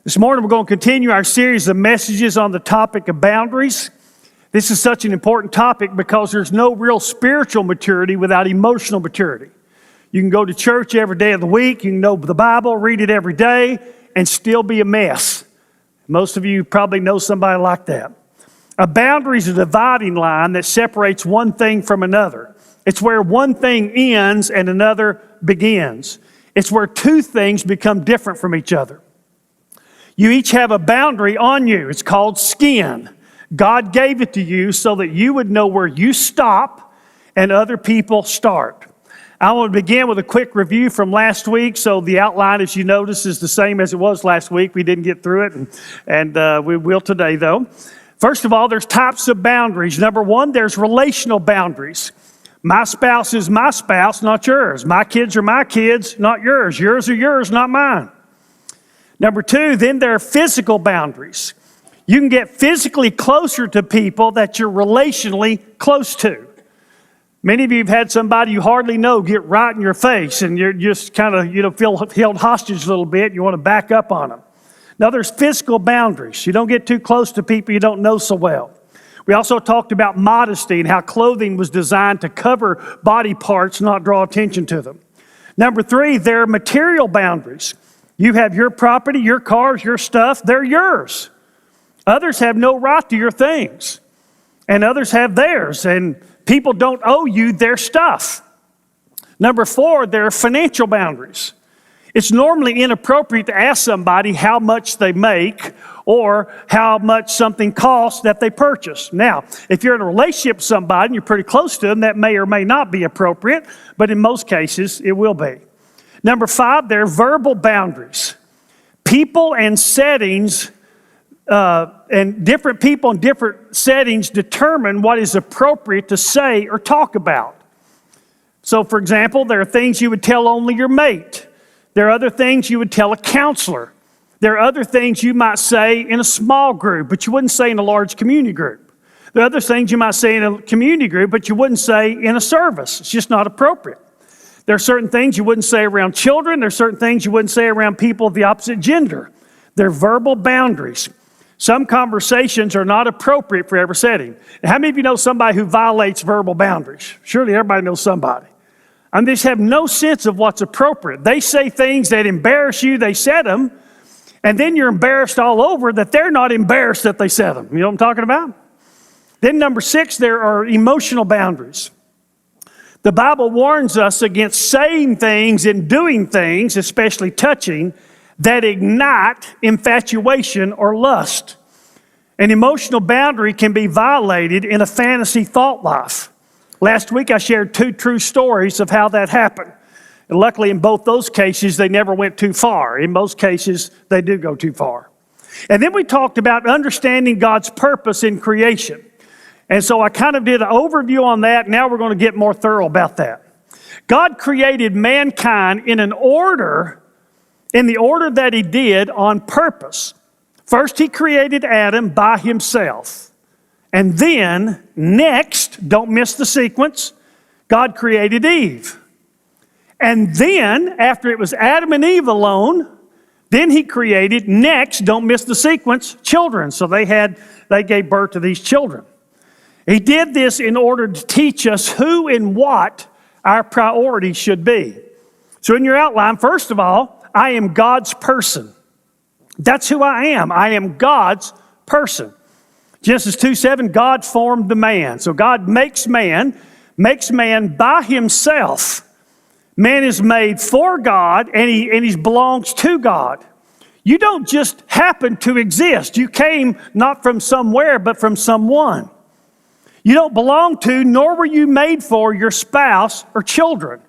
This morning we're going to continue our series of messages on the topic of boundaries. This is such an important topic because there's no real spiritual maturity without emotional maturity. You can go to church every day of the week, you can know the Bible, read it every day, and still be a mess. Most of you probably know somebody like that. A boundary is a dividing line that separates one thing from another. It's where one thing ends and another begins. It's where two things become different from each other. You each have a boundary on you. It's called skin. God gave it to you so that you would know where you stop and other people start. I want to begin with a quick review from last week. So the outline, as you notice, is the same as it was last week. We didn't get through it, and we will today, though. First of all, there's types of boundaries. Number one, there's relational boundaries. My spouse is my spouse, not yours. My kids are my kids, not yours. Yours are yours, not mine. Number two, then there are physical boundaries. You can get physically closer to people that you're relationally close to. Many of you have had somebody you hardly know get right in your face, and you're just kind of, feel held hostage a little bit. You want to back up on them. Now, there's physical boundaries. You don't get too close to people you don't know so well. We also talked about modesty and how clothing was designed to cover body parts, not draw attention to them. Number three, there are material boundaries. You have your property, your cars, your stuff, they're yours. Others have no right to your things, and others have theirs, and people don't owe you their stuff. Number four, there are financial boundaries. It's normally inappropriate to ask somebody how much they make or how much something costs that they purchase. Now, if you're in a relationship with somebody and you're pretty close to them, that may or may not be appropriate, but in most cases, it will be. Number five, there are verbal boundaries. People and settings, and different people in different settings determine what is appropriate to say or talk about. So, for example, there are things you would tell only your mate. There are other things you would tell a counselor. There are other things you might say in a small group, but you wouldn't say in a large community group. There are other things you might say in a community group, but you wouldn't say in a service. It's just not appropriate. There are certain things you wouldn't say around children. There are certain things you wouldn't say around people of the opposite gender. They're verbal boundaries. Some conversations are not appropriate for every setting. And how many of you know somebody who violates verbal boundaries? Surely everybody knows somebody. They just have no sense of what's appropriate. They say things that embarrass you, they said them, and then you're embarrassed all over that they're not embarrassed that they said them. You know what I'm talking about? Then number six, there are emotional boundaries. The Bible warns us against saying things and doing things, especially touching, that ignite infatuation or lust. An emotional boundary can be violated in a fantasy thought life. Last week I shared two true stories of how that happened. And luckily in both those cases they never went too far. In most cases they do go too far. And then we talked about understanding God's purpose in creation. And so I kind of did an overview on that. Now we're going to get more thorough about that. God created mankind in the order that He did on purpose. First, He created Adam by himself. And then, next, don't miss the sequence, God created Eve. And then, after it was Adam and Eve alone, then He created, next, don't miss the sequence, children. So they gave birth to these children. He did this in order to teach us who and what our priorities should be. So in your outline, first of all, I am God's person. That's who I am. I am God's person. Genesis 2:7, God formed the man. So God makes man by himself. Man is made for God, and he belongs to God. You don't just happen to exist. You came not from somewhere, but from someone. You don't belong to, nor were you made for, your spouse or children.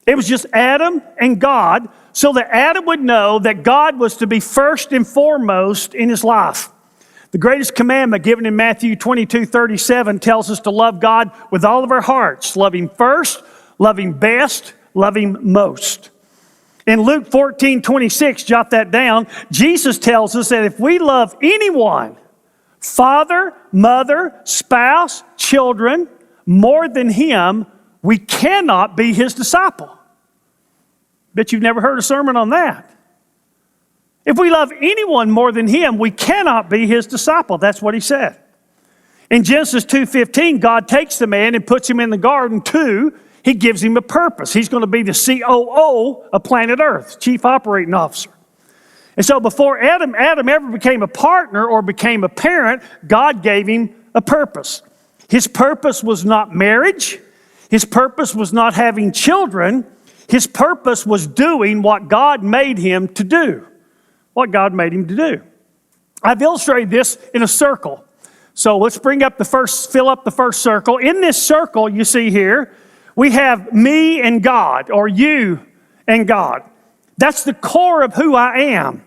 It was just Adam and God, so that Adam would know that God was to be first and foremost in his life. The greatest commandment given in Matthew 22:37 tells us to love God with all of our hearts. Love Him first, love Him best, love Him most. In Luke 14:26, jot that down, Jesus tells us that if we love anyone, father, mother, spouse, children, more than Him, we cannot be His disciple. Bet you've never heard a sermon on that. If we love anyone more than him, we cannot be his disciple. That's what he said. In Genesis 2:15, God takes the man and puts him in the garden too. He gives him a purpose. He's going to be the COO of planet Earth, Chief Operating Officer. And so before Adam ever became a partner or became a parent, God gave him a purpose. His purpose was not marriage. His purpose was not having children. His purpose was doing what God made him to do. What God made him to do. I've illustrated this in a circle. So let's fill up the first circle. In this circle you see here, we have me and God, or you and God. That's the core of who I am.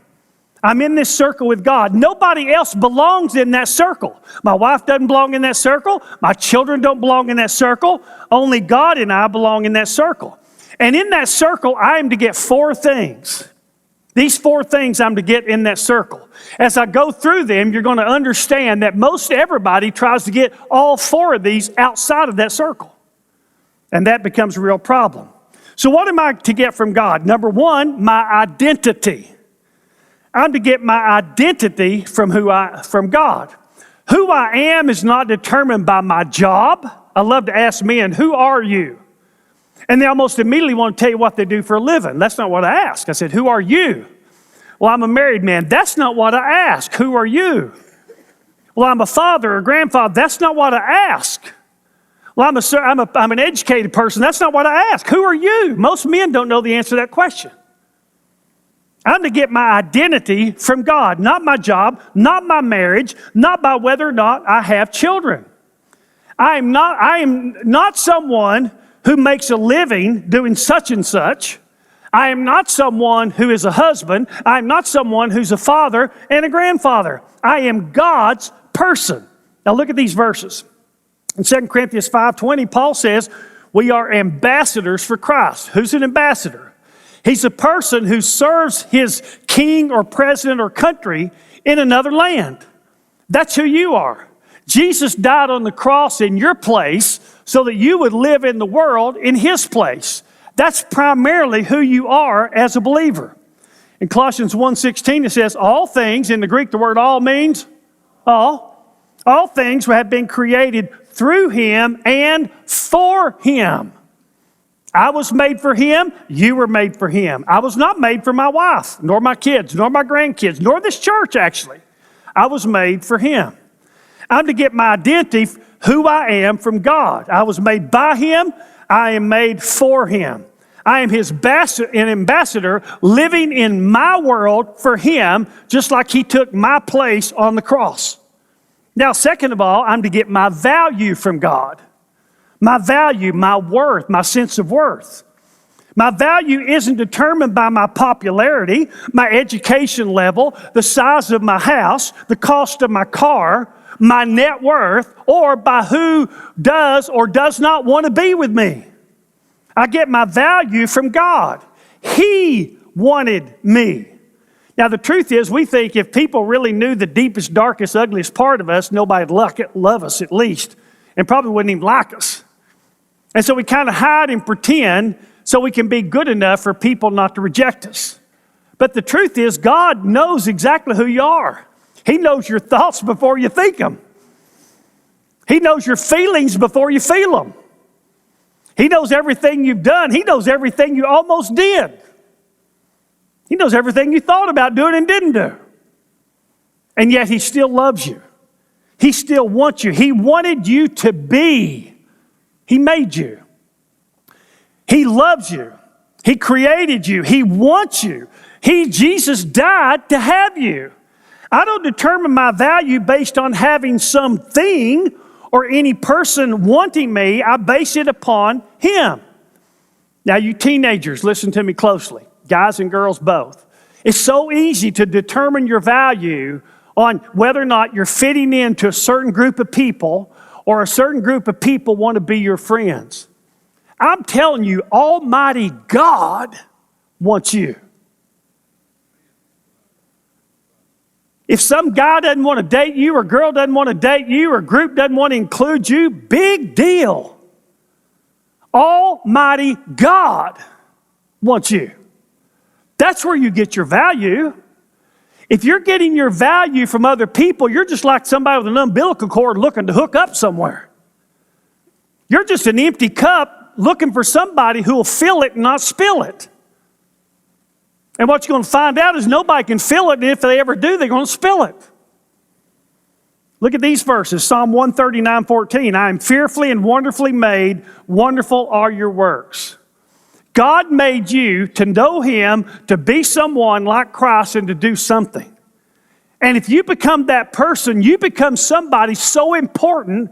I'm in this circle with God. Nobody else belongs in that circle. My wife doesn't belong in that circle. My children don't belong in that circle. Only God and I belong in that circle. And in that circle, I am to get 4 things. These 4 things I'm to get in that circle. As I go through them, you're going to understand that most everybody tries to get all 4 of these outside of that circle. And that becomes a real problem. So what am I to get from God? Number 1, my identity. I'm to get my identity from God. Who I am is not determined by my job. I love to ask men, who are you? And they almost immediately want to tell you what they do for a living. That's not what I ask. I said, who are you? Well, I'm a married man. That's not what I ask. Who are you? Well, I'm a father or grandfather. That's not what I ask. Well, I'm an educated person. That's not what I ask. Who are you? Most men don't know the answer to that question. I'm to get my identity from God, not my job, not my marriage, not by whether or not I have children. I am not someone who makes a living doing such and such. I am not someone who is a husband. I am not someone who's a father and a grandfather. I am God's person. Now look at these verses. In 2 Corinthians 5:20, Paul says, we are ambassadors for Christ. Who's an ambassador? He's a person who serves his king or president or country in another land. That's who you are. Jesus died on the cross in your place so that you would live in the world in his place. That's primarily who you are as a believer. In Colossians 1:16 it says, all things, in the Greek the word all means all things have been created through him and for him. I was made for him, you were made for him. I was not made for my wife, nor my kids, nor my grandkids, nor this church actually. I was made for him. I'm to get my identity, who I am, from God. I was made by him, I am made for him. I am his ambassador living in my world for him, just like he took my place on the cross. Now, second of all, I'm to get my value from God. My value, my worth, my sense of worth. My value isn't determined by my popularity, my education level, the size of my house, the cost of my car, my net worth, or by who does or does not want to be with me. I get my value from God. He wanted me. Now, the truth is, we think if people really knew the deepest, darkest, ugliest part of us, nobody'd love us at least, and probably wouldn't even like us. And so we kind of hide and pretend so we can be good enough for people not to reject us. But the truth is, God knows exactly who you are. He knows your thoughts before you think them. He knows your feelings before you feel them. He knows everything you've done. He knows everything you almost did. He knows everything you thought about doing and didn't do. And yet he still loves you. He still wants you. He wanted you to be. He made you. He loves you. He created you. He wants you. Jesus died to have you. I don't determine my value based on having something or any person wanting me. I base it upon him. Now, you teenagers, listen to me closely. Guys and girls both. It's so easy to determine your value on whether or not you're fitting into a certain group of people or a certain group of people want to be your friends. I'm telling you, Almighty God wants you. If some guy doesn't want to date you or girl doesn't want to date you or group doesn't want to include you, big deal. Almighty God wants you. That's where you get your value. If you're getting your value from other people, you're just like somebody with an umbilical cord looking to hook up somewhere. You're just an empty cup looking for somebody who will fill it and not spill it. And what you're going to find out is nobody can fill it, and if they ever do, they're going to spill it. Look at these verses, Psalm 139:14. I am fearfully and wonderfully made. Wonderful are your works. God made you to know Him, to be someone like Christ, and to do something. And if you become that person, you become somebody so important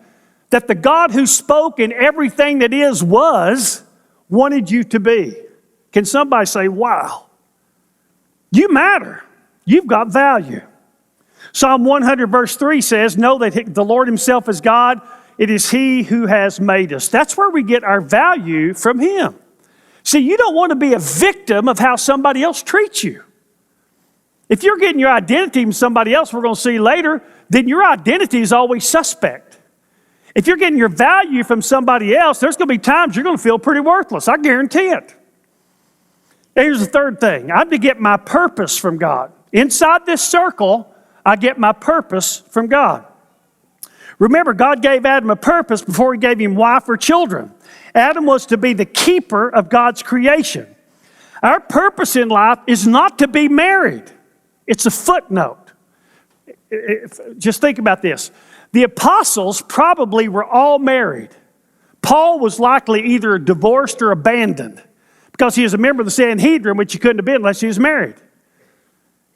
that the God who spoke and everything that is was wanted you to be. Can somebody say, wow? You matter. You've got value. Psalm 100 verse 3 says, know that the Lord Himself is God. It is He who has made us. That's where we get our value from Him. See, you don't want to be a victim of how somebody else treats you. If you're getting your identity from somebody else, we're going to see later, then your identity is always suspect. If you're getting your value from somebody else, there's going to be times you're going to feel pretty worthless. I guarantee it. Here's the third thing. I'm to get my purpose from God. Inside this circle, I get my purpose from God. Remember, God gave Adam a purpose before He gave him wife or children. Adam was to be the keeper of God's creation. Our purpose in life is not to be married. It's a footnote. Just think about this. The apostles probably were all married. Paul was likely either divorced or abandoned because he was a member of the Sanhedrin, which he couldn't have been unless he was married.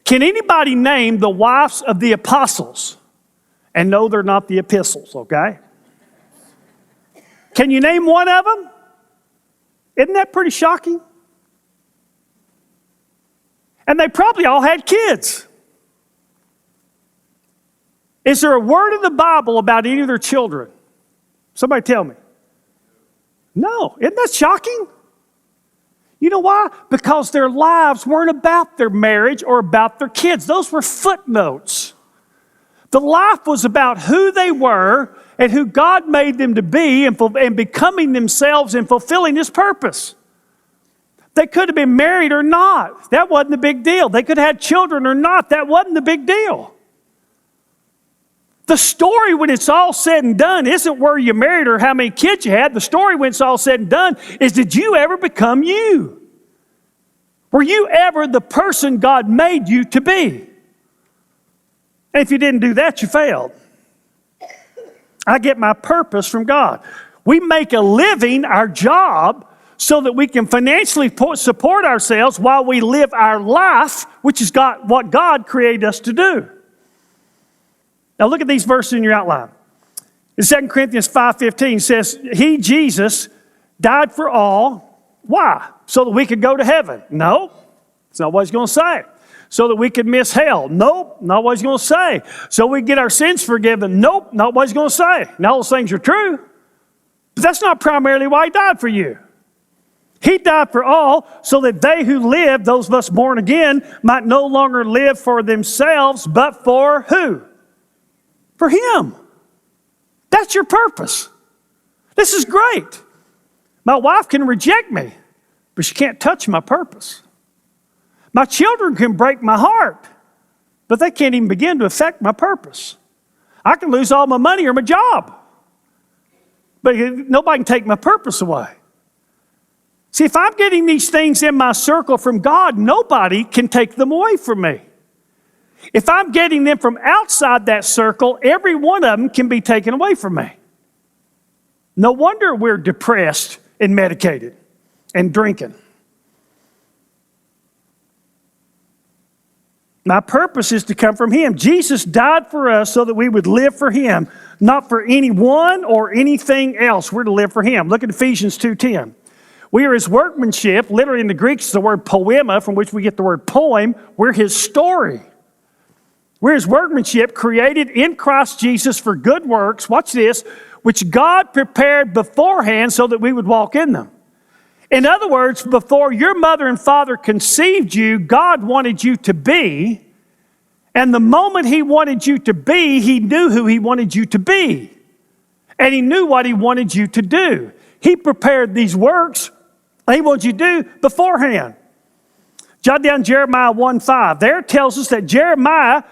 Can anybody name the wives of the apostles? And no, they're not the epistles, okay? Can you name one of them? Isn't that pretty shocking? And they probably all had kids. Is there a word in the Bible about any of their children? Somebody tell me. No. Isn't that shocking? You know why? Because their lives weren't about their marriage or about their kids. Those were footnotes. The life was about who they were and who God made them to be and becoming themselves and fulfilling His purpose. They could have been married or not. That wasn't the big deal. They could have had children or not. That wasn't the big deal. The story when it's all said and done isn't where you married or how many kids you had. The story when it's all said and done is, did you ever become you? Were you ever the person God made you to be? And if you didn't do that, you failed. I get my purpose from God. We make a living, our job, so that we can financially support ourselves while we live our life, which is what God created us to do. Now look at these verses in your outline. In 2 Corinthians 5:15 says, He, Jesus, died for all. Why? So that we could go to heaven. No, it's not what He's going to say. So that we could miss hell. Nope, not what He's going to say. So we get our sins forgiven. Nope, not what He's going to say. Now those things are true, but that's not primarily why He died for you. He died for all so that they who live, those of us born again, might no longer live for themselves, but for who? For Him. That's your purpose. This is great. My wife can reject me, but she can't touch my purpose. My children can break my heart, but they can't even begin to affect my purpose. I can lose all my money or my job, but nobody can take my purpose away. See, if I'm getting these things in my circle from God, nobody can take them away from me. If I'm getting them from outside that circle, every one of them can be taken away from me. No wonder we're depressed and medicated and drinking. My purpose is to come from Him. Jesus died for us so that we would live for Him, not for anyone or anything else. We're to live for Him. Look at Ephesians 2:10. We are His workmanship. Literally in the Greek, it's the word poema, from which we get the word poem. We're His story. We're His workmanship, created in Christ Jesus for good works, watch this, which God prepared beforehand so that we would walk in them. In other words, before your mother and father conceived you, God wanted you to be, and the moment He wanted you to be, He knew who He wanted you to be, and He knew what He wanted you to do. He prepared these works He wanted you to do beforehand. Jot down Jeremiah 1:5. There it tells us that Jeremiah,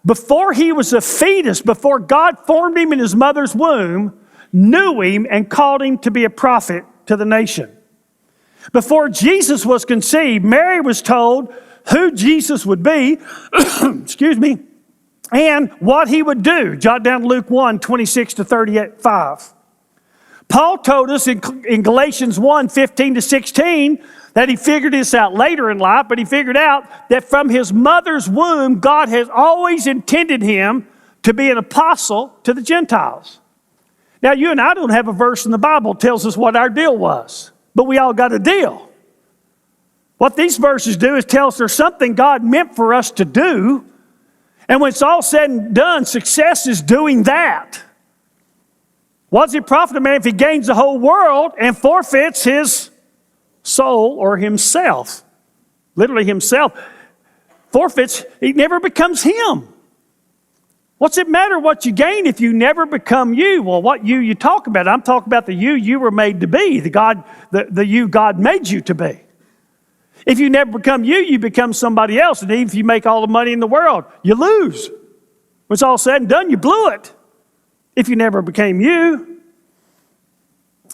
before he was a fetus, before God formed him in his mother's womb, knew him and called him to be a prophet to the nation. Before Jesus was conceived, Mary was told who Jesus would be, excuse me, and what he would do. Jot down Luke 1:26-35. Paul told us in Galatians 1:15-16 that he figured this out later in life, but he figured out that from his mother's womb, God has always intended him to be an apostle to the Gentiles. Now, you and I don't have a verse in the Bible that tells us what our deal was, but we all got a deal. What these verses do is tell us there's something God meant for us to do, and when it's all said and done, success is doing that. What does it profit a man if he gains the whole world and forfeits his soul or himself? Literally himself. Forfeits, he never becomes him. What's it matter what you gain if you never become you? Well, what you talk about? I'm talking about the you were made to be, the you God made you to be. If you never become you become somebody else. And even if you make all the money in the world, you lose. When it's all said and done, you blew it. If you never became you.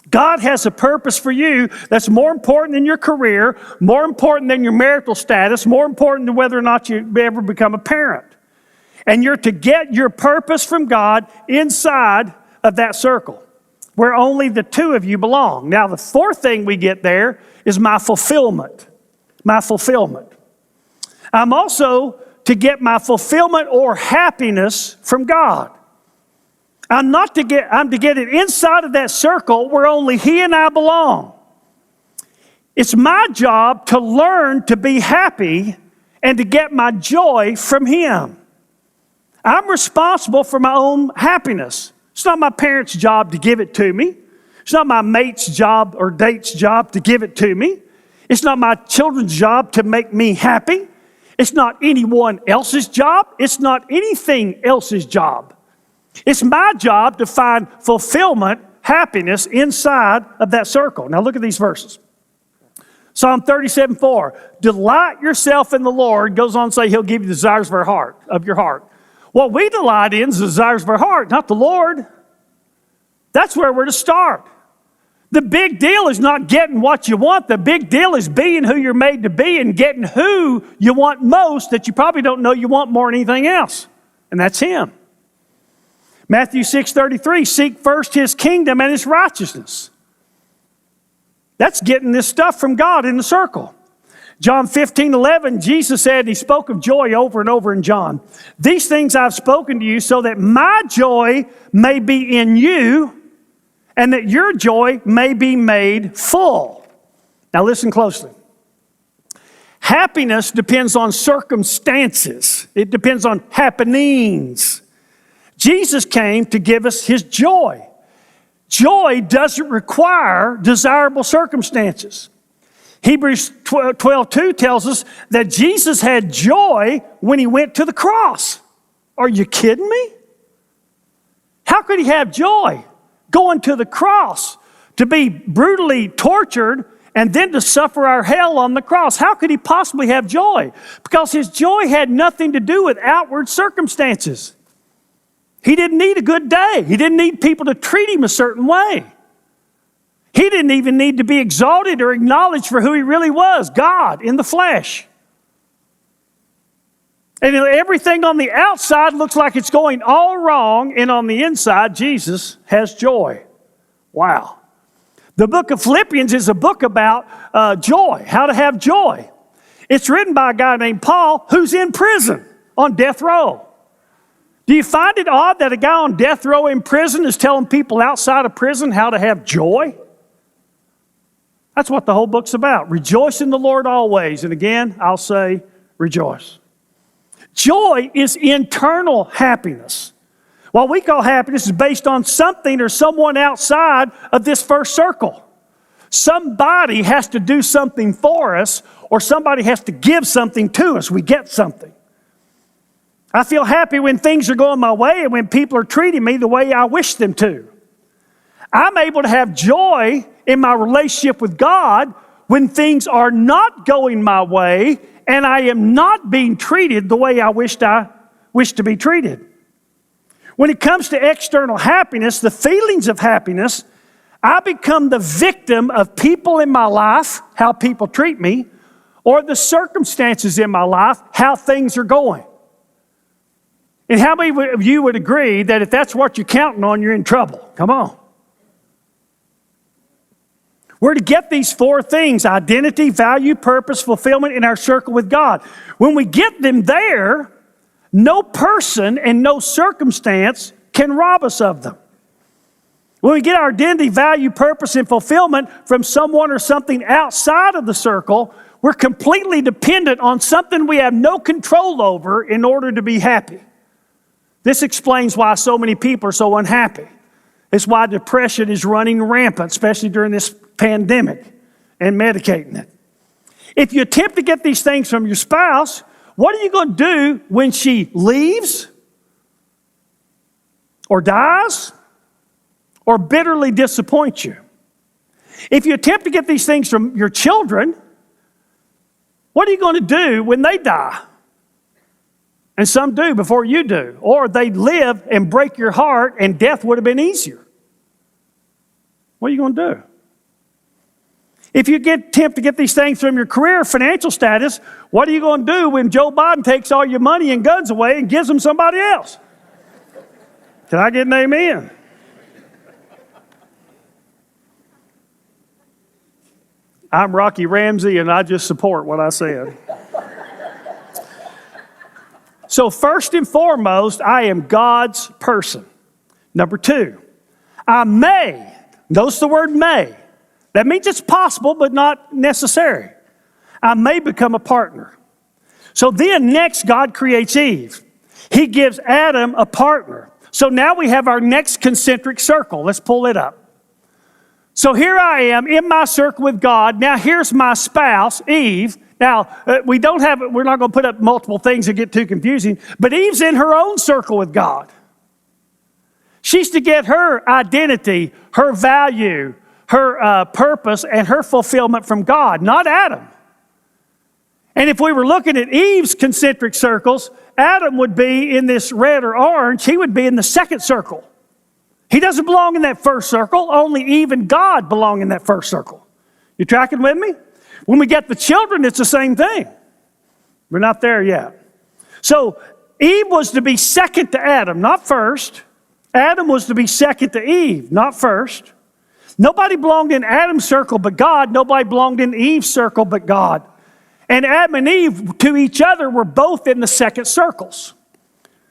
God has a purpose for you that's more important than your career, more important than your marital status, more important than whether or not you ever become a parent. And you're to get your purpose from God inside of that circle where only the two of you belong. Now, the fourth thing we get there is my fulfillment. My fulfillment. I'm also to get my fulfillment or happiness from God. I'm to get it inside of that circle where only He and I belong. It's my job to learn to be happy and to get my joy from Him. I'm responsible for my own happiness. It's not my parents' job to give it to me. It's not my mate's job or date's job to give it to me. It's not my children's job to make me happy. It's not anyone else's job. It's not anything else's job. It's my job to find fulfillment, happiness inside of that circle. Now look at these verses. Psalm 37:4. Delight yourself in the Lord. Goes on to say He'll give you the desires of your heart. What we delight in is the desires of our heart, not the Lord. That's where we're to start. The big deal is not getting what you want. The big deal is being who you're made to be and getting who you want most that you probably don't know you want more than anything else. And that's Him. Matthew 6:33, seek first His kingdom and His righteousness. That's getting this stuff from God in the circle. John 15:11, Jesus said, He spoke of joy over and over in John. These things I've spoken to you so that my joy may be in you and that your joy may be made full. Now listen closely. Happiness depends on circumstances. It depends on happenings. Jesus came to give us His joy. Joy doesn't require desirable circumstances. Hebrews 12:2 tells us that Jesus had joy when He went to the cross. Are you kidding me? How could He have joy going to the cross to be brutally tortured and then to suffer our hell on the cross? How could He possibly have joy? Because His joy had nothing to do with outward circumstances. He didn't need a good day. He didn't need people to treat Him a certain way. He didn't even need to be exalted or acknowledged for who He really was, God in the flesh. And everything on the outside looks like it's going all wrong, and on the inside, Jesus has joy. Wow. The book of Philippians is a book about joy, how to have joy. It's written by a guy named Paul who's in prison on death row. Do you find it odd that a guy on death row in prison is telling people outside of prison how to have joy? That's what the whole book's about. Rejoice in the Lord always. And again, I'll say rejoice. Joy is internal happiness. What we call happiness is based on something or someone outside of this first circle. Somebody has to do something for us, or somebody has to give something to us. We get something. I feel happy when things are going my way and when people are treating me the way I wish them to. I'm able to have joy in my relationship with God when things are not going my way and I am not being treated the way I wish to be treated. When it comes to external happiness, the feelings of happiness, I become the victim of people in my life, how people treat me, or the circumstances in my life, how things are going. And how many of you would agree that if that's what you're counting on, you're in trouble? Come on. We're to get these four things: identity, value, purpose, fulfillment in our circle with God. When we get them there, no person and no circumstance can rob us of them. When we get our identity, value, purpose, and fulfillment from someone or something outside of the circle, we're completely dependent on something we have no control over in order to be happy. This explains why so many people are so unhappy. It's why depression is running rampant, especially during this pandemic, and medicating it. If you attempt to get these things from your spouse, what are you going to do when she leaves or dies or bitterly disappoints you? If you attempt to get these things from your children, what are you going to do when they die? And some do before you do. Or they live and break your heart and death would have been easier. What are you going to do? If you attempt to get these things from your career or financial status, what are you going to do when Joe Biden takes all your money and guns away and gives them somebody else? Can I get an amen? I'm Rocky Ramsey and I just support what I said. So first and foremost, I am God's person. Number two, I may, notice the word may. That means it's possible, but not necessary. I may become a partner. So then next, God creates Eve. He gives Adam a partner. So now we have our next concentric circle. Let's pull it up. So here I am in my circle with God. Now here's my spouse, Eve. Now, we're not going to put up multiple things that get too confusing, but Eve's in her own circle with God. She's to get her identity, her value, her purpose, and her fulfillment from God, not Adam. And if we were looking at Eve's concentric circles, Adam would be in this red or orange. He would be in the second circle. He doesn't belong in that first circle. Only Eve and God belong in that first circle. You tracking with me? When we get the children, it's the same thing. We're not there yet. So Eve was to be second to Adam, not first. Adam was to be second to Eve, not first. Nobody belonged in Adam's circle but God. Nobody belonged in Eve's circle but God. And Adam and Eve to each other were both in the second circles.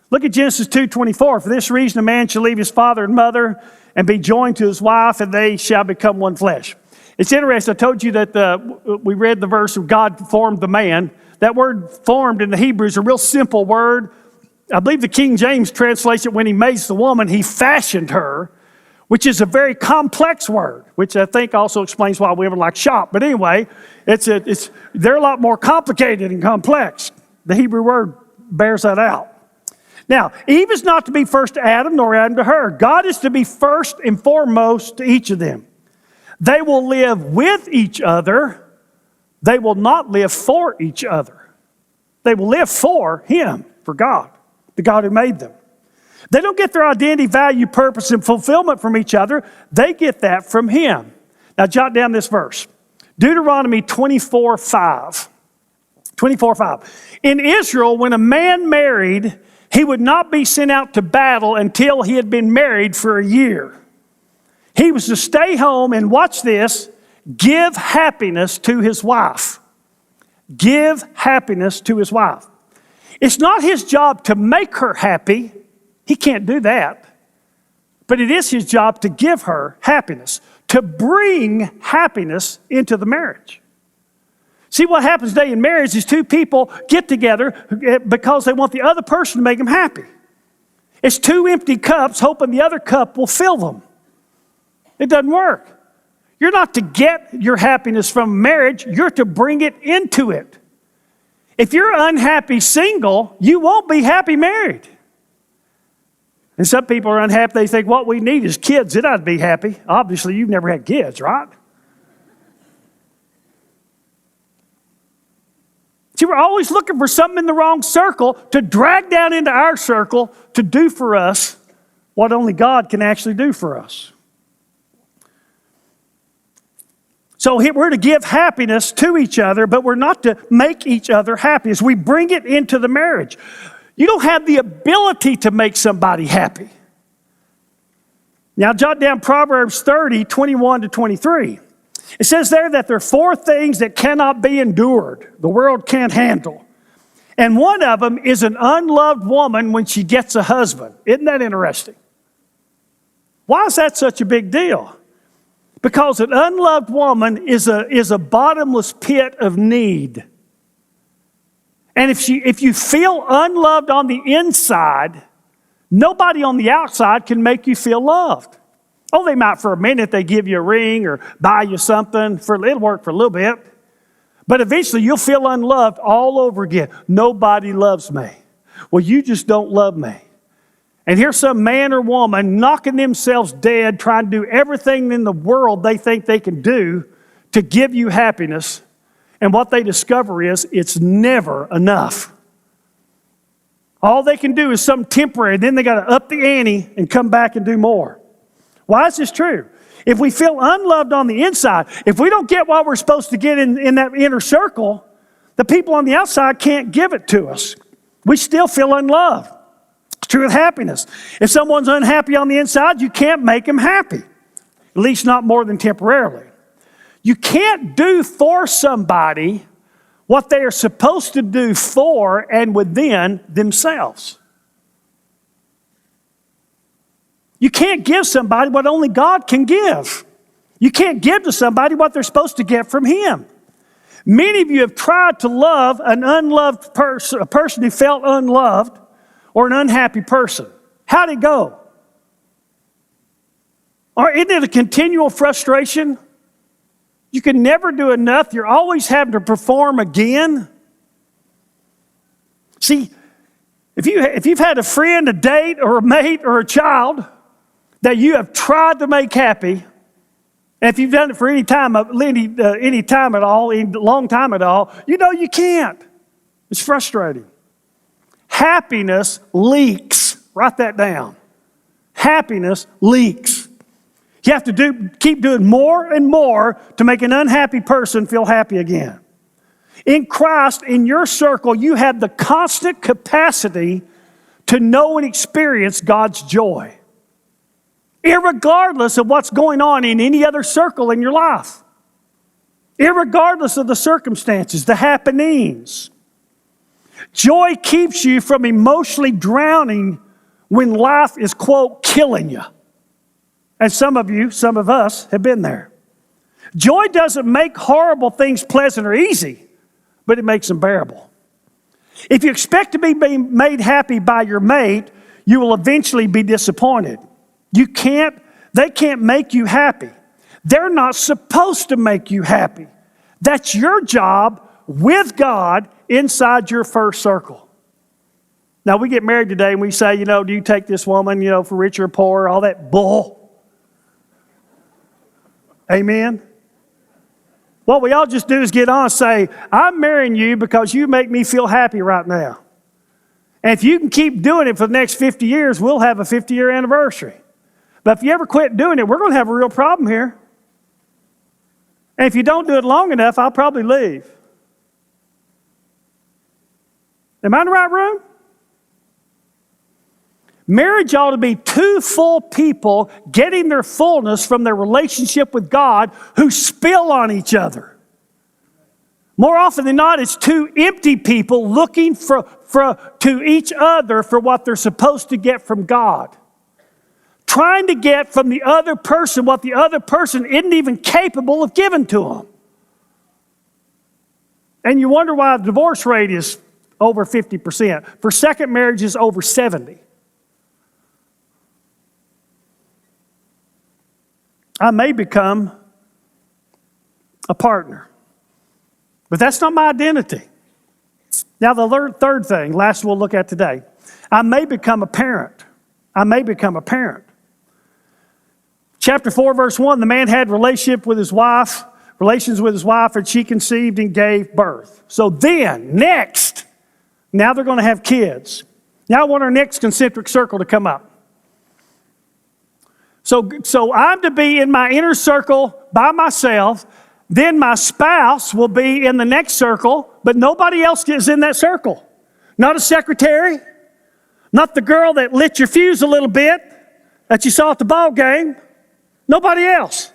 Look at Genesis 2:24. For this reason a man shall leave his father and mother and be joined to his wife, and they shall become one flesh. It's interesting. I told you that we read the verse of God formed the man. That word formed in the Hebrew is a real simple word. I believe the King James translates it when he made the woman, he fashioned her, which is a very complex word, which I think also explains why women like shop. But anyway, they're a lot more complicated and complex. The Hebrew word bears that out. Now, Eve is not to be first to Adam, nor Adam to her. God is to be first and foremost to each of them. They will live with each other. They will not live for each other. They will live for Him, for God, the God who made them. They don't get their identity, value, purpose, and fulfillment from each other. They get that from Him. Now, jot down this verse. Deuteronomy 24:5. 24:5. In Israel, when a man married, he would not be sent out to battle until he had been married for a year. He was to stay home and, watch this, give happiness to his wife. Give happiness to his wife. It's not his job to make her happy. He can't do that. But it is his job to give her happiness, to bring happiness into the marriage. See, what happens today in marriage is two people get together because they want the other person to make them happy. It's two empty cups hoping the other cup will fill them. It doesn't work. You're not to get your happiness from marriage. You're to bring it into it. If you're unhappy single, you won't be happy married. And some people are unhappy. They think what we need is kids. Then I'd be happy. Obviously, you've never had kids, right? See, we're always looking for something in the wrong circle to drag down into our circle to do for us what only God can actually do for us. So we're to give happiness to each other, but we're not to make each other happy as we bring it into the marriage. You don't have the ability to make somebody happy. Now jot down Proverbs 30, 21 to 23. It says there that there are 4 things that cannot be endured, the world can't handle. And one of them is an unloved woman when she gets a husband. Isn't that interesting? Why is that such a big deal? Because an unloved woman is a bottomless pit of need. And if you feel unloved on the inside, nobody on the outside can make you feel loved. Oh, they might for a minute, they give you a ring or buy you something. It'll work for a little bit. But eventually you'll feel unloved all over again. Nobody loves me. Well, you just don't love me. And here's some man or woman knocking themselves dead, trying to do everything in the world they think they can do to give you happiness. And what they discover is it's never enough. All they can do is something temporary. Then they got to up the ante and come back and do more. Why is this true? If we feel unloved on the inside, if we don't get what we're supposed to get in that inner circle, the people on the outside can't give it to us. We still feel unloved. It's true with happiness. If someone's unhappy on the inside, you can't make them happy, at least not more than temporarily. You can't do for somebody what they are supposed to do for and within themselves. You can't give somebody what only God can give. You can't give to somebody what they're supposed to get from Him. Many of you have tried to love an unloved person, a person who felt unloved, or an unhappy person. How'd it go? Or isn't it a continual frustration? You can never do enough. You're always having to perform again. See, if you've had a friend, a date, or a mate, or a child that you have tried to make happy, and if you've done it for any time at all, any long time at all, you know you can't. It's frustrating. Happiness leaks. Write that down. Happiness leaks. You have to keep doing more and more to make an unhappy person feel happy again. In Christ, in your circle, you have the constant capacity to know and experience God's joy, irregardless of what's going on in any other circle in your life, irregardless of the circumstances, the happenings. Joy keeps you from emotionally drowning when life is, quote, killing you. And some of us have been there. Joy doesn't make horrible things pleasant or easy, but it makes them bearable. If you expect to be made happy by your mate, you will eventually be disappointed. They can't make you happy. They're not supposed to make you happy. That's your job with God inside your first circle. Now, we get married today and we say, do you take this woman, for rich or poor, all that bull. Amen? What we all just do is get on and say, I'm marrying you because you make me feel happy right now. And if you can keep doing it for the next 50 years, we'll have a 50-year anniversary. But if you ever quit doing it, we're going to have a real problem here. And if you don't do it long enough, I'll probably leave. Am I in the right room? Marriage ought to be two full people getting their fullness from their relationship with God who spill on each other. More often than not, it's two empty people looking to each other for what they're supposed to get from God. Trying to get from the other person what the other person isn't even capable of giving to them. And you wonder why the divorce rate is over 50%. For second marriages, over 70%. I may become a partner, but that's not my identity. Now, the third thing, last we'll look at today, I may become a parent. I may become a parent. Chapter 4, verse 1, the man had relationship with his wife, relations with his wife, and she conceived and gave birth. So then, next, now they're going to have kids. Now I want our next concentric circle to come up. So I'm to be in my inner circle by myself. Then my spouse will be in the next circle, but nobody else is in that circle. Not a secretary, not the girl that lit your fuse a little bit that you saw at the ball game. Nobody else.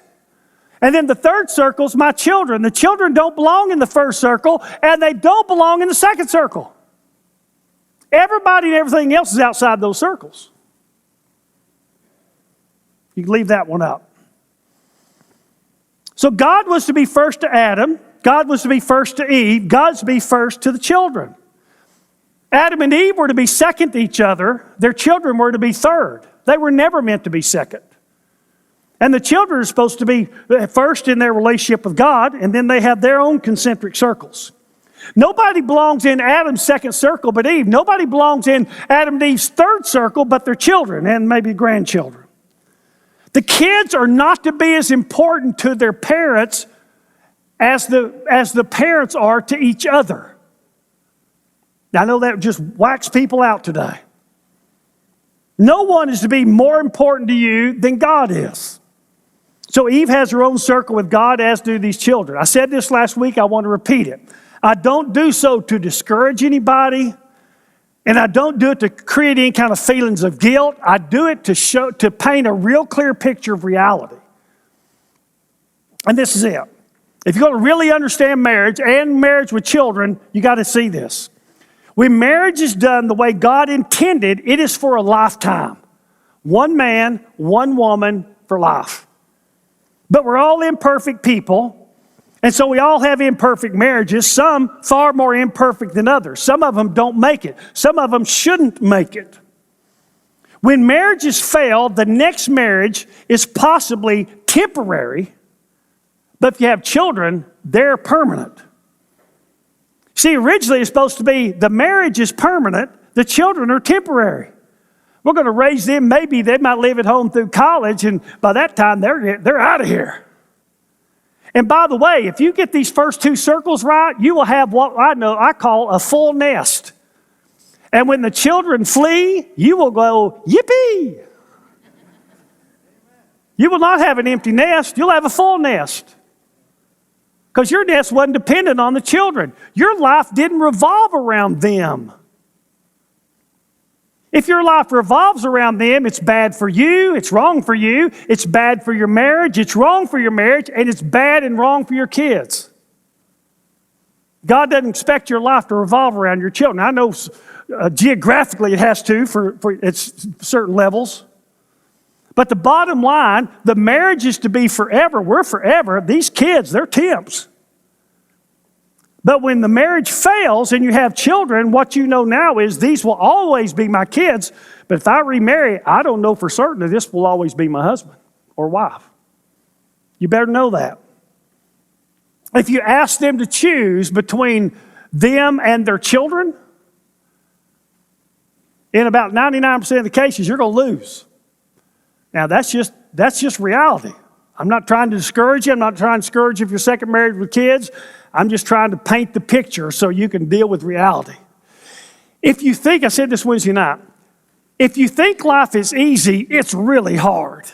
And then the third circle is my children. The children don't belong in the first circle, and they don't belong in the second circle. Everybody and everything else is outside those circles. You can leave that one up. So God was to be first to Adam. God was to be first to Eve. God's to be first to the children. Adam and Eve were to be second to each other. Their children were to be third. They were never meant to be second. And the children are supposed to be first in their relationship with God, and then they have their own concentric circles. Nobody belongs in Adam's second circle but Eve. Nobody belongs in Adam and Eve's third circle but their children and maybe grandchildren. The kids are not to be as important to their parents as the parents are to each other. Now, I know that just whacks people out today. No one is to be more important to you than God is. So Eve has her own circle with God, as do these children. I said this last week, I want to repeat it. I don't do so to discourage anybody, and I don't do it to create any kind of feelings of guilt. I do it to paint a real clear picture of reality. And this is it. If you're going to really understand marriage and marriage with children, you got to see this. When marriage is done the way God intended, it is for a lifetime. One man, one woman for life. But we're all imperfect people. And so we all have imperfect marriages, some far more imperfect than others. Some of them don't make it. Some of them shouldn't make it. When marriages fail, the next marriage is possibly temporary, but if you have children, they're permanent. See, originally it's supposed to be the marriage is permanent, the children are temporary. We're going to raise them, maybe they might live at home through college, and by that time they're out of here. And by the way, if you get these first two circles right, you will have what I call a full nest. And when the children flee, you will go, yippee! You will not have an empty nest, you'll have a full nest. Because your nest wasn't dependent on the children. Your life didn't revolve around them. If your life revolves around them, it's bad for you, it's wrong for you, it's bad for your marriage, it's wrong for your marriage, and it's bad and wrong for your kids. God doesn't expect your life to revolve around your children. I know geographically it has to for its certain levels. But the bottom line, the marriage is to be forever. We're forever. These kids, they're temps. But when the marriage fails and you have children, what you know now is these will always be my kids. But if I remarry, I don't know for certain that this will always be my husband or wife. You better know that. If you ask them to choose between them and their children, in about 99% of the cases, you're going to lose. Now, that's just reality. I'm not trying to discourage you. I'm not trying to discourage you if you're second married with kids. I'm just trying to paint the picture so you can deal with reality. If you think, I said this Wednesday night, if you think life is easy, it's really hard.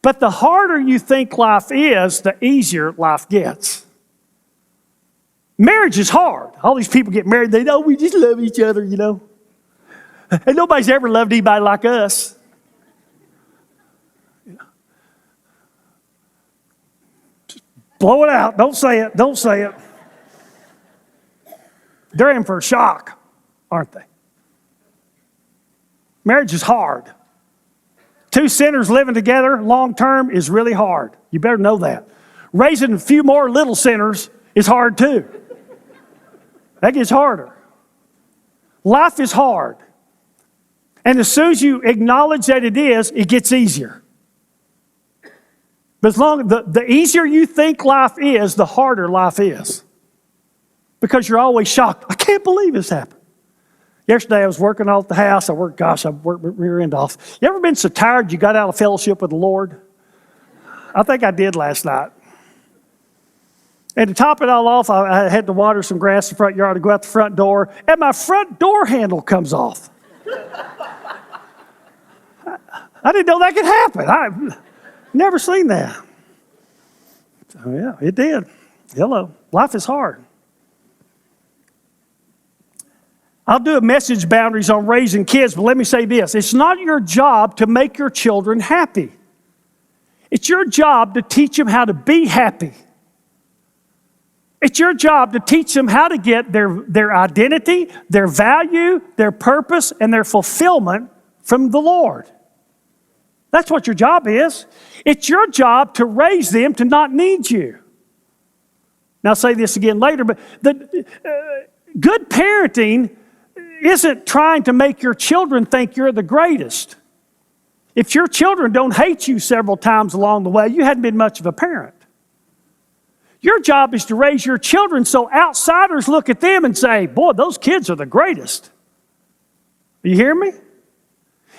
But the harder you think life is, the easier life gets. Marriage is hard. All these people get married, they know we just love each other, you know. And nobody's ever loved anybody like us. Blow it out. Don't say it. Don't say it. They're in for a shock, aren't they? Marriage is hard. Two sinners living together long term is really hard. You better know that. Raising a few more little sinners is hard too. That gets harder. Life is hard. And as soon as you acknowledge that it is, it gets easier. But the easier you think life is, the harder life is. Because you're always shocked. I can't believe this happened. Yesterday I was working out at the house. I worked rear end off. You ever been so tired you got out of fellowship with the Lord? I think I did last night. And to top it all off, I had to water some grass in the front yard to go out the front door, and my front door handle comes off. I didn't know that could happen. I've never seen that. So yeah, it did. Hello. Life is hard. I'll do a message boundaries on raising kids, but let me say this. It's not your job to make your children happy. It's your job to teach them how to be happy. It's your job to teach them how to get their identity, their value, their purpose, and their fulfillment from the Lord. That's what your job is. It's your job to raise them to not need you. Now, I'll say this again later, but good parenting isn't trying to make your children think you're the greatest. If your children don't hate you several times along the way, you hadn't been much of a parent. Your job is to raise your children so outsiders look at them and say, boy, those kids are the greatest. You hear me?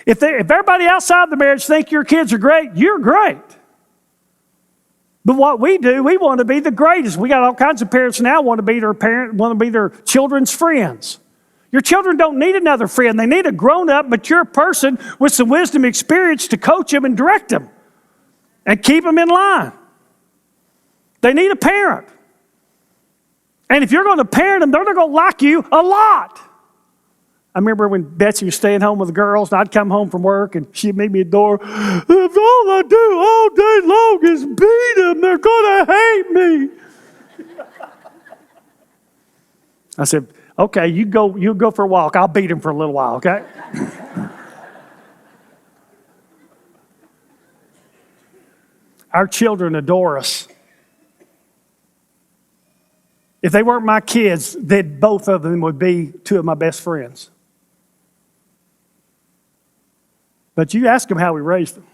If everybody outside the marriage think your kids are great, you're great. But what we do, we want to be the greatest. We got all kinds of parents now want to be their children's friends. Your children don't need another friend. They need a grown-up, mature person with some wisdom and experience to coach them and direct them and keep them in line. They need a parent. And if you're going to parent them, they're going to like you a lot. I remember when Betsy was staying home with the girls, and I'd come home from work, and she'd meet me at the door. If all I do all day long is beat them, they're going to hate me. I said, okay, you go for a walk. I'll beat them for a little while, okay? Our children adore us. If they weren't my kids, then both of them would be two of my best friends. But you ask them how we raised them.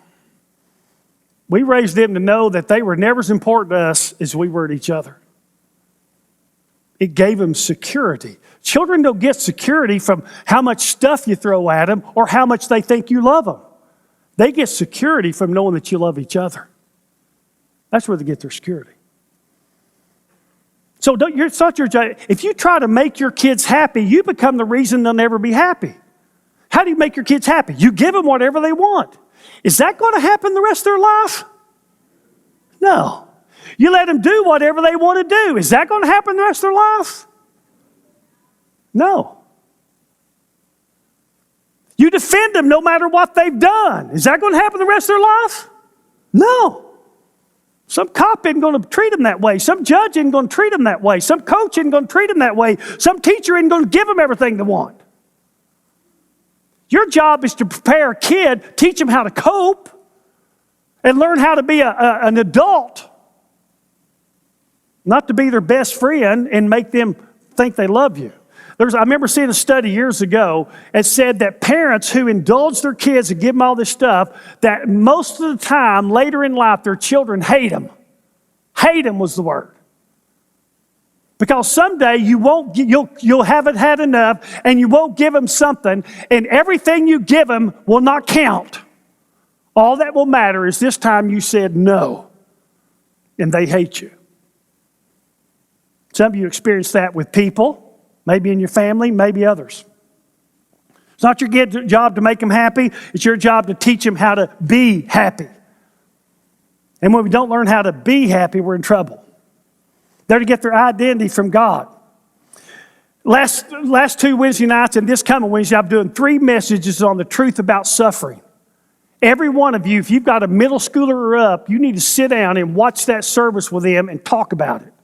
We raised them to know that they were never as important to us as we were to each other. It gave them security. Children don't get security from how much stuff you throw at them or how much they think you love them. They get security from knowing that you love each other. That's where they get their security. So it's not your job. If you try to make your kids happy, you become the reason they'll never be happy. How do you make your kids happy? You give them whatever they want. Is that going to happen the rest of their life? No. You let them do whatever they want to do. Is that going to happen the rest of their life? No. You defend them no matter what they've done. Is that going to happen the rest of their life? No. Some cop isn't going to treat them that way. Some judge isn't going to treat them that way. Some coach isn't going to treat them that way. Some teacher isn't going to give them everything they want. Your job is to prepare a kid, teach them how to cope, and learn how to be an adult. Not to be their best friend and make them think they love you. I remember seeing a study years ago that said that parents who indulge their kids and give them all this stuff, that most of the time later in life their children hate them. Hate them was the word. Because someday you'll haven't had enough and you won't give them something, and everything you give them will not count. All that will matter is this time you said no, and they hate you. Some of you experience that with people, maybe in your family, maybe others. It's not your job to make them happy. It's your job to teach them how to be happy. And when we don't learn how to be happy, we're in trouble. They're to get their identity from God. Last 2 Wednesday nights and this coming Wednesday, I'm doing 3 messages on the truth about suffering. Every one of you, if you've got a middle schooler or up, you need to sit down and watch that service with them and talk about it.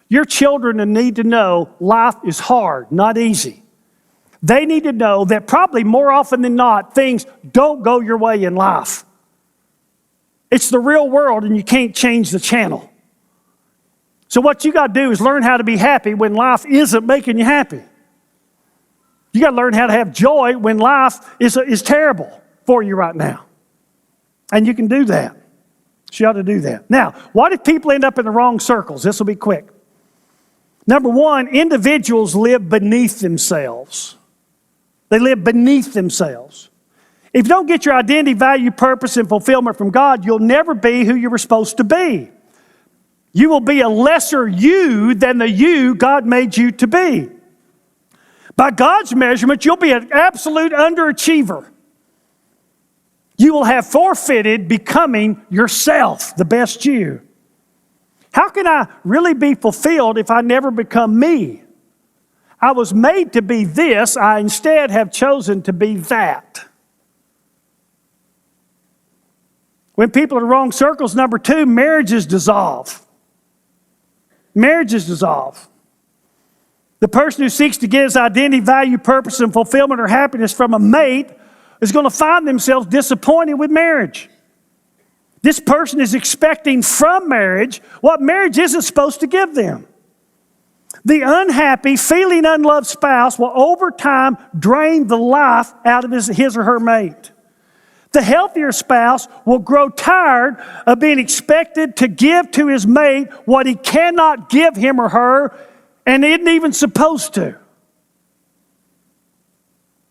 Your children need to know life is hard, not easy. They need to know that probably more often than not, things don't go your way in life. It's the real world and you can't change the channel. So what you got to do is learn how to be happy when life isn't making you happy. You got to learn how to have joy when life is terrible for you right now. And you can do that. So you ought to do that. Now, why did people end up in the wrong circles? This will be quick. Number 1, individuals live beneath themselves. They live beneath themselves. If you don't get your identity, value, purpose, and fulfillment from God, you'll never be who you were supposed to be. You will be a lesser you than the you God made you to be. By God's measurement, you'll be an absolute underachiever. You will have forfeited becoming yourself, the best you. How can I really be fulfilled if I never become me? I was made to be this. I instead have chosen to be that. When people are in the wrong circles, number 2, marriages dissolve. Marriages dissolve. The person who seeks to get his identity, value, purpose, and fulfillment or happiness from a mate is going to find themselves disappointed with marriage. This person is expecting from marriage what marriage isn't supposed to give them. The unhappy, feeling unloved spouse will over time drain the life out of his or her mate. The healthier spouse will grow tired of being expected to give to his mate what he cannot give him or her and isn't even supposed to.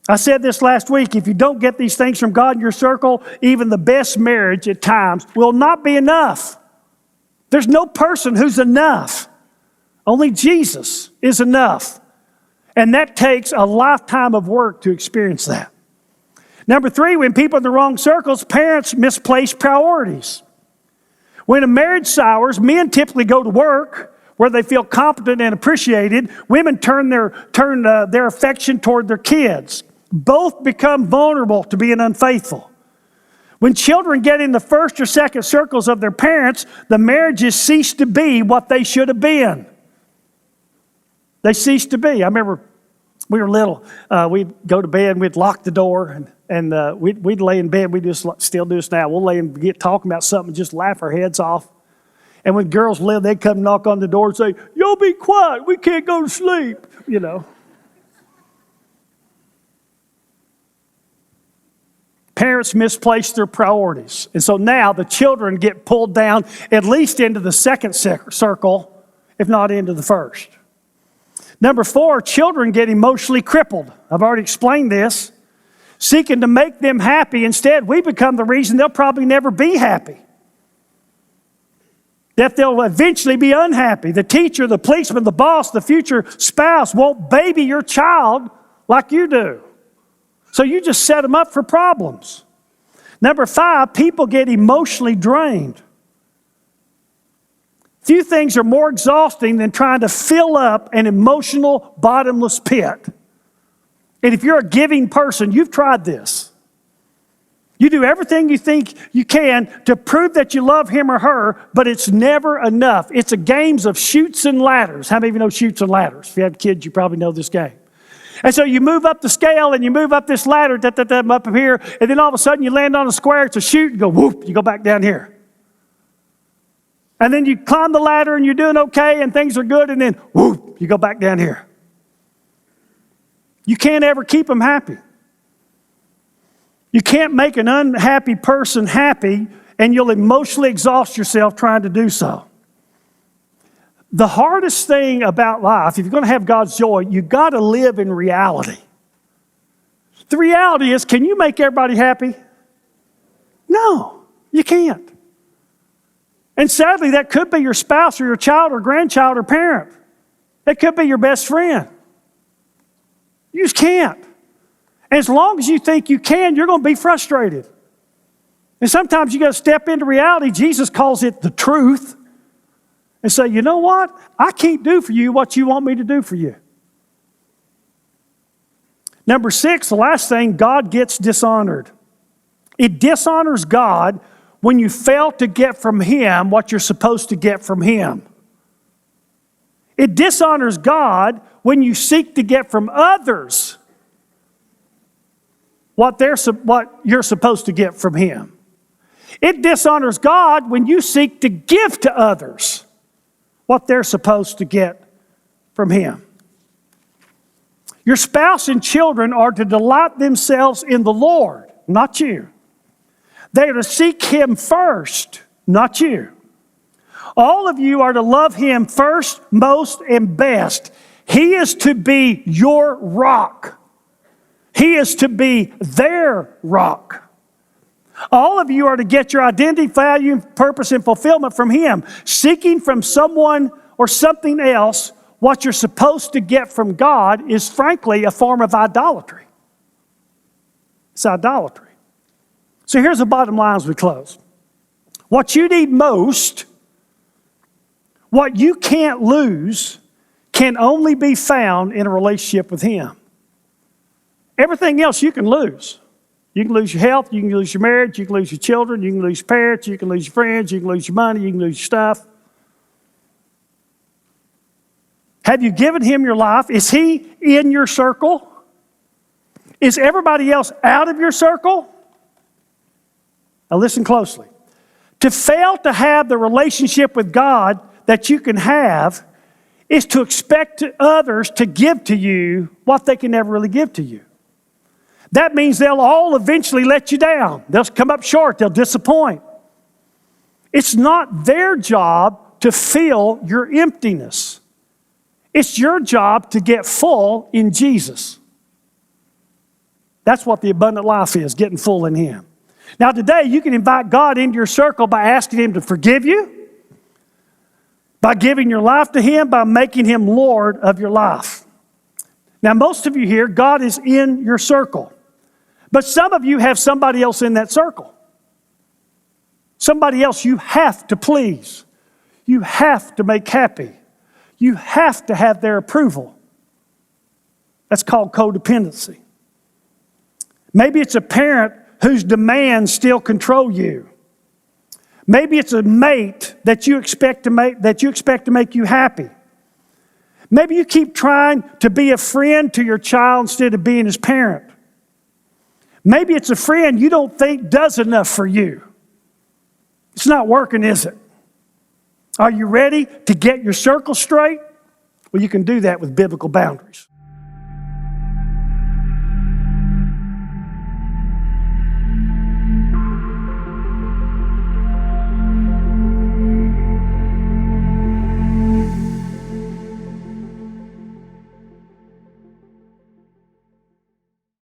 I said this last week, if you don't get these things from God in your circle, even the best marriage at times will not be enough. There's no person who's enough. Only Jesus is enough. And that takes a lifetime of work to experience that. Number 3, when people are in the wrong circles, parents misplace priorities. When a marriage sours, men typically go to work where they feel competent and appreciated. Women turn their affection toward their kids. Both become vulnerable to being unfaithful. When children get in the first or second circles of their parents, the marriages cease to be what they should have been. They cease to be. I remember we were little. We'd go to bed and we'd lock the door and we'd lay in bed. We just still do this now. We'll lay and get talking about something and just laugh our heads off. And when girls live, they'd come knock on the door and say, "Y'all be quiet. We can't go to sleep," you know. Parents misplace their priorities. And so now the children get pulled down at least into the second circle, if not into the first. Number 4, children get emotionally crippled. I've already explained this. Seeking to make them happy. Instead, we become the reason they'll probably never be happy. That they'll eventually be unhappy. The teacher, the policeman, the boss, the future spouse won't baby your child like you do. So you just set them up for problems. Number 5, people get emotionally drained. Few things are more exhausting than trying to fill up an emotional bottomless pit. And if you're a giving person, you've tried this. You do everything you think you can to prove that you love him or her, but it's never enough. It's a game of chutes and ladders. How many of you know chutes and ladders? If you have kids, you probably know this game. And so you move up the scale and you move up this ladder, up here, and then all of a sudden you land on a square, it's a chute, and go whoop, you go back down here. And then you climb the ladder and you're doing okay and things are good, and then whoop, you go back down here. You can't ever keep them happy. You can't make an unhappy person happy, and you'll emotionally exhaust yourself trying to do so. The hardest thing about life, if you're going to have God's joy, you've got to live in reality. The reality is, can you make everybody happy? No, you can't. And sadly, that could be your spouse or your child or grandchild or parent. It could be your best friend. You just can't. And as long as you think you can, you're going to be frustrated. And sometimes you got to step into reality. Jesus calls it the truth. And say, you know what? I can't do for you what you want me to do for you. Number 6, the last thing, God gets dishonored. It dishonors God when you fail to get from Him what you're supposed to get from Him. It dishonors God when you seek to get from others what you're supposed to get from Him. It dishonors God when you seek to give to others what they're supposed to get from Him. Your spouse and children are to delight themselves in the Lord, not you. They are to seek Him first, not you. All of you are to love Him first, most, and best. He is to be your rock. He is to be their rock. All of you are to get your identity, value, purpose, and fulfillment from Him. Seeking from someone or something else what you're supposed to get from God is frankly a form of idolatry. It's idolatry. So here's the bottom line as we close. What you need most, what you can't lose, can only be found in a relationship with Him. Everything else you can lose. You can lose your health, you can lose your marriage, you can lose your children, you can lose your parents, you can lose your friends, you can lose your money, you can lose your stuff. Have you given Him your life? Is He in your circle? Is everybody else out of your circle? Now listen closely. To fail to have the relationship with God that you can have is to expect others to give to you what they can never really give to you. That means they'll all eventually let you down. They'll come up short. They'll disappoint. It's not their job to fill your emptiness. It's your job to get full in Jesus. That's what the abundant life is, getting full in Him. Now today, you can invite God into your circle by asking Him to forgive you, by giving your life to Him, by making Him Lord of your life. Now most of you here, God is in your circle. But some of you have somebody else in that circle. Somebody else you have to please. You have to make happy. You have to have their approval. That's called codependency. Maybe it's a parent whose demands still control you. Maybe it's a mate that you expect to make you happy. Maybe you keep trying to be a friend to your child instead of being his parent. Maybe it's a friend you don't think does enough for you. It's not working, is it? Are you ready to get your circle straight? Well, you can do that with biblical boundaries.